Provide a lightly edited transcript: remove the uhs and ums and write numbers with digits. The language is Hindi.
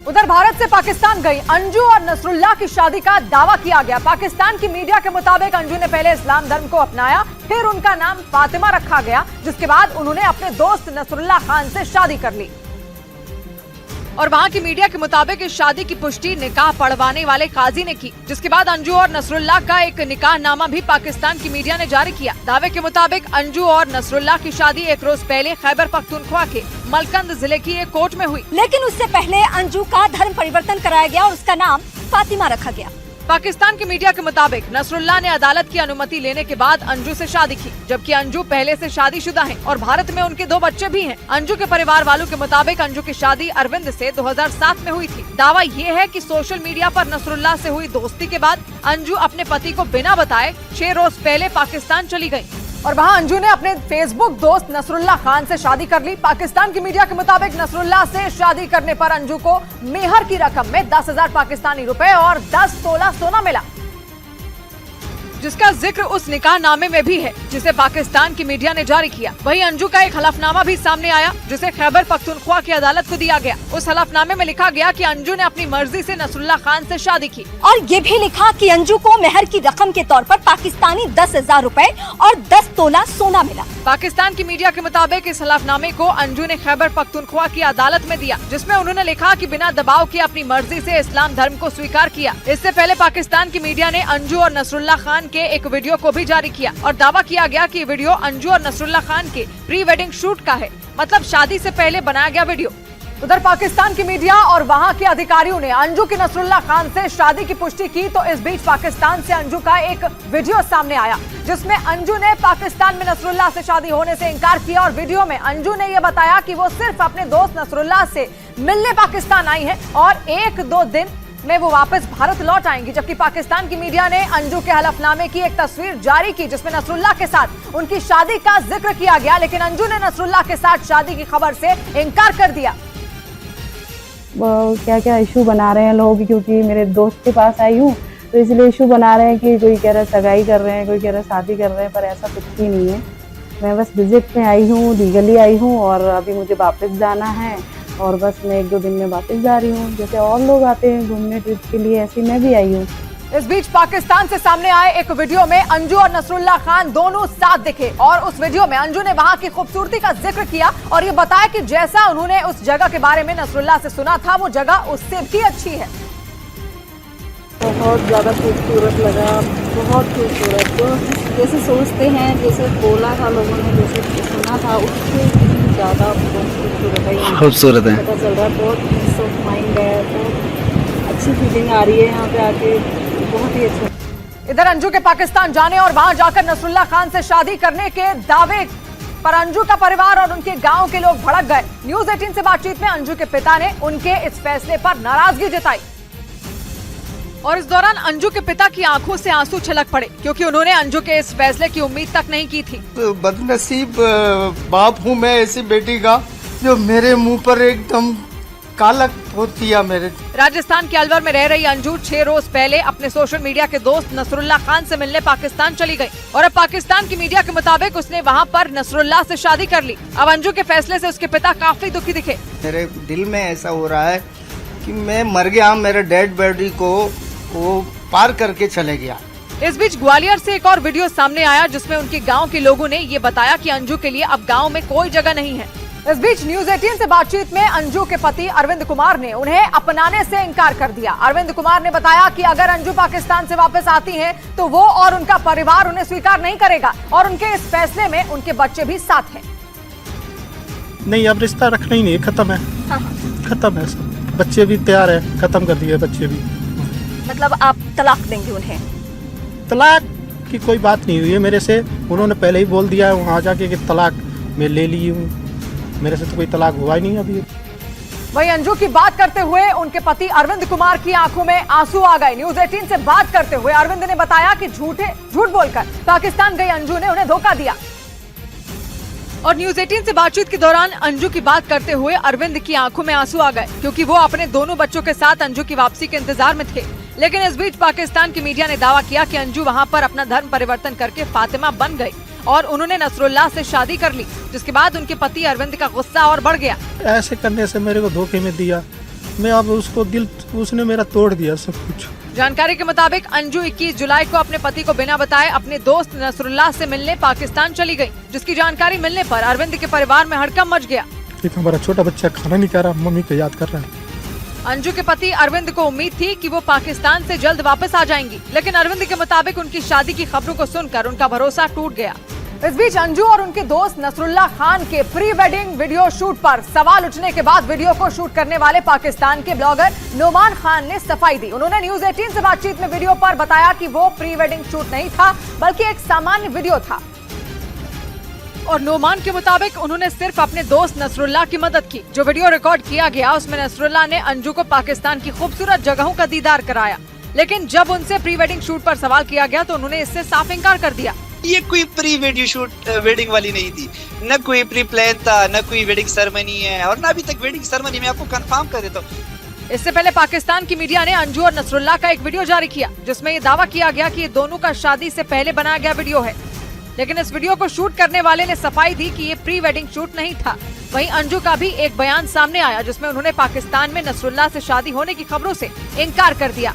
उधर भारत से पाकिस्तान गई अंजू और नसरुल्लाह की शादी का दावा किया गया। पाकिस्तान की मीडिया के मुताबिक अंजू ने पहले इस्लाम धर्म को अपनाया, फिर उनका नाम फातिमा रखा गया, जिसके बाद उन्होंने अपने दोस्त नसरुल्लाह खान से शादी कर ली। और वहां की मीडिया के मुताबिक इस शादी की पुष्टि निकाह पढ़वाने वाले काजी ने की, जिसके बाद अंजू और नसरुल्लाह का एक निकाह नामा भी पाकिस्तान की मीडिया ने जारी किया। दावे के मुताबिक अंजू और नसरुल्लाह की शादी एक रोज पहले खैबर पख्तूनख्वा के मलकंद जिले की एक कोर्ट में हुई, लेकिन उससे पहले अंजू का धर्म परिवर्तन कराया गया और उसका नाम फातिमा रखा गया। पाकिस्तान की मीडिया के मुताबिक नसरुल्लाह ने अदालत की अनुमति लेने के बाद अंजू से शादी की, जबकि अंजू पहले से शादीशुदा हैं और भारत में उनके 2 बच्चे भी हैं। अंजू के परिवार वालों के मुताबिक अंजू की शादी अरविंद से 2007 में हुई थी। दावा ये है कि सोशल मीडिया पर नसरुल्लाह से हुई दोस्ती के बाद अंजू अपने पति को बिना बताए 6 रोज पहले पाकिस्तान चली गयी और वहाँ अंजू ने अपने फेसबुक दोस्त नसरुल्लाह खान से शादी कर ली। पाकिस्तान की मीडिया के मुताबिक नसरुल्लाह से शादी करने पर अंजू को मेहर की रकम में 10,000 पाकिस्तानी रुपए और 10 तोला सोना मिला, जिसका जिक्र उस निकाह नामे में भी है जिसे पाकिस्तान की मीडिया ने जारी किया। वहीं अंजू का एक हलफनामा भी सामने आया जिसे खैबर पख्तूनख्वा की अदालत को दिया गया। उस हलफनामे में लिखा गया कि अंजू ने अपनी मर्जी से नसरुल्लाह खान से शादी की और ये भी लिखा कि अंजू को मेहर की रकम के तौर पर पाकिस्तानी 10,000 रुपए और 10 तोला सोना मिला। पाकिस्तान की मीडिया के मुताबिक इस हलफनामे को अंजू ने खैबर पख्तूनख्वा की अदालत में दिया, जिसमें उन्होंने लिखा कि बिना दबाव के अपनी मर्जी से इस्लाम धर्म को स्वीकार किया। इससे पहले पाकिस्तान की मीडिया ने अंजू और नसरुल्लाह खान के एक वीडियो को भी जारी किया और दावा किया गया कि वीडियो अंजू और नसरुल्लाह खान के प्री वेडिंग शूट का है, मतलब शादी से पहले बनाया गया वीडियो। उधर पाकिस्तान की मीडिया और वहां के अधिकारियों ने अंजू की नसरुल्लाह खान से शादी की पुष्टि की, तो इस बीच पाकिस्तान से अंजू का एक वीडियो सामने आया जिसमें अंजू ने पाकिस्तान में नसरुल्लाह से शादी होने से इनकार किया और वीडियो में अंजू ने यह बताया कि वो सिर्फ अपने दोस्त नसरुल्लाह से मिलने पाकिस्तान आई है और 1-2 दिन में वो वापस भारत लौट आएंगी। जबकि पाकिस्तान की मीडिया ने अंजू के हलफनामे की एक तस्वीर जारी की जिसमें नसरुल्लाह के साथ उनकी शादी का जिक्र किया गया, लेकिन अंजू ने नसरुल्लाह के साथ शादी की खबर से इनकार कर दिया। क्या क्या इशू बना रहे हैं लोग, क्योंकि मेरे दोस्त के पास आई हूँ तो इसलिए इशू बना रहे हैं कि कोई कह रहा है सगाई कर रहे हैं, कोई कह रहा है शादी कर रहे हैं, पर ऐसा कुछ भी नहीं है। मैं बस विजिट में आई हूँ, लीगली आई हूँ और अभी मुझे वापस जाना है और बस मैं 1-2 दिन में वापस जा रही हूँ। जैसे और लोग आते हैं घूमने ट्रिप के लिए, ऐसे मैं भी आई हूँ। इस बीच पाकिस्तान से सामने आए एक वीडियो में अंजू और नसरुल्लाह खान दोनों साथ दिखे और उस वीडियो में अंजू ने वहां की खूबसूरती का जिक्र किया और ये बताया कि जैसा उन्होंने उस जगह के बारे में नसरुल्लाह से सुना था वो जगह उससे भी अच्छी है। बहुत ज़्यादा खूबसूरत लगा, बहुत खूबसूरत। तो जैसे सोचते हैं, जैसे बोला था लोगों ने, जैसे सुना था, उससे ज़्यादा खूबसूरत है। पता चल रहा है बहुत पीस ऑफ माइंड है, बहुत अच्छी फीलिंग आ रही है यहाँ पे आके, बहुत ही अच्छा। इधर अंजू के पाकिस्तान जाने और वहां जाकर नसरुल्लाह खान से शादी करने के दावे पर अंजू का परिवार और उनके गांव के लोग भड़क गए। न्यूज़ 18 से बातचीत में अंजू के पिता ने उनके इस फैसले पर नाराजगी जताई और इस दौरान अंजू के पिता की आंखों से आंसू छलक पड़े क्योंकि उन्होंने अंजू के इस फैसले की उम्मीद तक नहीं की थी। बदनसीब बाप हूँ मैं ऐसी बेटी का, जो मेरे मुंह पर एकदम काला पोत दिया मेरे। राजस्थान के अलवर में रह रही अंजू 6 रोज पहले अपने सोशल मीडिया के दोस्त नसरुल्लाह खान से मिलने पाकिस्तान चली गई और अब पाकिस्तान की मीडिया के मुताबिक उसने वहां पर नसरुल्लाह से शादी कर ली। अब अंजू के फैसले से उसके पिता काफी दुखी दिखे। मेरे दिल में ऐसा हो रहा है कि मैं मर गया, मेरे डेड बॉडी को वो पार करके चले गया। इस बीच ग्वालियर से एक और वीडियो सामने आया जिसमें उनके गांव के लोगों ने ये बताया कि अंजू के लिए अब गांव में कोई जगह नहीं है। इस बीच न्यूज़ 18 से बातचीत में अंजू के पति अरविंद कुमार ने उन्हें अपनाने से इनकार कर दिया। अरविंद कुमार ने बताया कि अगर अंजू पाकिस्तान से वापस आती हैं तो वो और उनका परिवार उन्हें स्वीकार नहीं करेगा और उनके इस फैसले में उनके बच्चे भी साथ हैं। नहीं, अब रिश्ता रखना ही नहीं, खत्म है। खत्म है, बच्चे भी तैयार है, खत्म कर दिए बच्चे भी। मतलब आप तलाक देंगे उन्हें? तलाक की कोई बात नहीं हुई है मेरे से, उन्होंने पहले ही बोल दिया है वहाँ जाके कि तलाक मैं ले ली हूँ, मेरे से तो कोई तलाक हुआ ही नहीं अभी। वहीं अंजू की बात करते हुए उनके पति अरविंद कुमार की आंखों में आंसू आ गए। न्यूज़ 18 से बात करते हुए अरविंद ने बताया कि झूठ बोलकर पाकिस्तान गई अंजू ने उन्हें धोखा दिया और न्यूज़ 18 से बातचीत के दौरान अंजू की बात करते हुए अरविंद की आंखों में आंसू आ गए क्योंकि वो अपने दोनों बच्चों के साथ अंजू की वापसी के इंतजार में थे। लेकिन इस बीच पाकिस्तान की मीडिया ने दावा किया कि अंजू वहां पर अपना धर्म परिवर्तन करके फातिमा बन गई और उन्होंने नसरुल्लाह से शादी कर ली, जिसके बाद उनके पति अरविंद का गुस्सा और बढ़ गया। ऐसे करने से मेरे को धोखे में दिया, मैं अब उसको दिल, उसने मेरा तोड़ दिया सब कुछ। जानकारी के मुताबिक अंजू 21 जुलाई को अपने पति को बिना बताए अपने दोस्त नसरुल्लाह से मिलने पाकिस्तान चली गई, जिसकी जानकारी मिलने पर अरविंद के परिवार में हड़कंप मच गया। एक हमारा छोटा बच्चा खाना नहीं खा रहा, मम्मी को याद कर रहा है। अंजू के पति अरविंद को उम्मीद थी कि वो पाकिस्तान से जल्द वापस आ जाएंगी, लेकिन अरविंद के मुताबिक उनकी शादी की खबरों को सुनकर उनका भरोसा टूट गया। इस बीच अंजू और उनके दोस्त नसरुल्लाह खान के प्री वेडिंग वीडियो शूट पर सवाल उठने के बाद वीडियो को शूट करने वाले पाकिस्तान के ब्लॉगर नोमान खान ने सफाई दी। उन्होंने न्यूज 18 से बातचीत में वीडियो पर बताया कि वो प्री वेडिंग शूट नहीं था, बल्कि एक सामान्य वीडियो था। और नोमान के मुताबिक उन्होंने सिर्फ अपने दोस्त नसरुल्लाह की मदद की। जो वीडियो रिकॉर्ड किया गया उसमें नसरुल्लाह ने अंजू को पाकिस्तान की खूबसूरत जगहों का दीदार कराया, लेकिन जब उनसे प्री वेडिंग शूट पर सवाल किया गया तो उन्होंने इससे साफ इंकार कर दिया। ये कोई प्री वीडियो शूट वेडिंग वाली नहीं थी, न कोई प्री प्लान था, न कोई वेडिंग सेरेमनी है, और न अभी तक वेडिंग सेरेमनी। मैं आपको कंफर्म कर देता हूँ। इससे पहले पाकिस्तान की मीडिया ने अंजू और नसरुल्लाह का एक वीडियो जारी किया, जिसमें ये दावा किया गया कि ये दोनों का शादी से पहले बनाया गया वीडियो है, लेकिन इस वीडियो को शूट करने वाले ने सफाई दी कि ये प्री वेडिंग शूट नहीं था। वहीं अंजू का भी एक बयान सामने आया, जिसमें उन्होंने पाकिस्तान में नसरुल्लाह से शादी होने की खबरों से इनकार कर दिया।